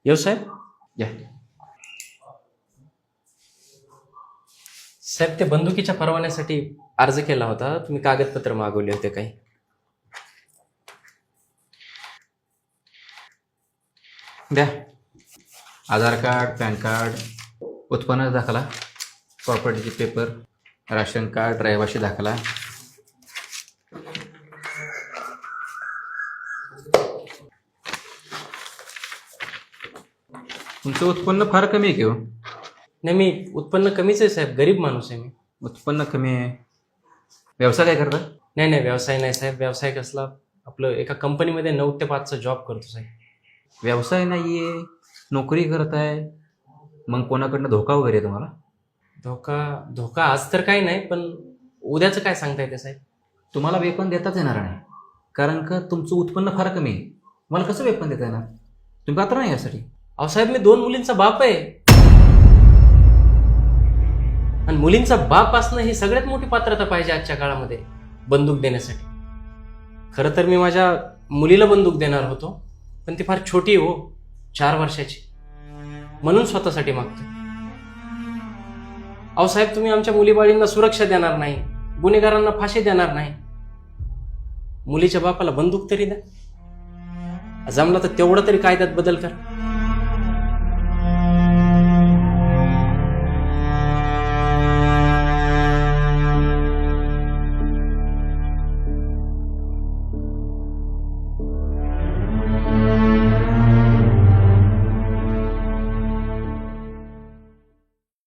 येऊ साहेब? या. साहेब, ते बंदुकीच्या परवान्यासाठी अर्ज केला होता, तुम्ही कागदपत्र मागवले होते काही. द्या. आधार कार्ड, पॅन कार्ड, उत्पन्न दाखला, प्रॉपर्टीचे पेपर, राशन कार्ड, रहिवासी दाखला. तुमचं उत्पन्न फार कमी आहे की हो? नाही, मी उत्पन्न कमीच आहे साहेब, गरीब माणूस आहे मी. उत्पन्न कमी आहे. व्यवसाय काय करता? नाही नाही, व्यवसाय नाही साहेब. व्यवसाय कसला? आपलं एका कंपनीमध्ये 9 ते 5चा जॉब करतो साहेब. व्यवसाय नाही आहे, नोकरी करत आहे, मग कोणाकडनं धोका वगैरे आहे तुम्हाला? धोका आज तर काही नाही, पण उद्याचं काय सांगता येते साहेब? तुम्हाला वेतन देताच येणार नाही, कारण का तुमचं उत्पन्न फार कमी आहे. मला कसं वेतन देता येणार? तुम्ही पात्र नाही यासाठी. अहो साहेब, मी 2 मुलींचा बाप आहे, आणि मुलींचा बाप असणं ही सगळ्यात मोठी पात्रता पाहिजे आजच्या काळामध्ये बंदूक देण्यासाठी. खरं तर मी माझ्या मुलीला बंदूक देणार होतो, पण ती फार छोटी हो, 4 वर्षाची, म्हणून स्वतःसाठी मागतोय. अहो साहेब, तुम्ही आमच्या मुलीबाळींना सुरक्षा देणार नाही, गुन्हेगारांना फाशी देणार नाही, मुलीच्या बापाला बंदूक तरी द्या. जमलं तर तेवढं तरी कायद्यात बदल कर.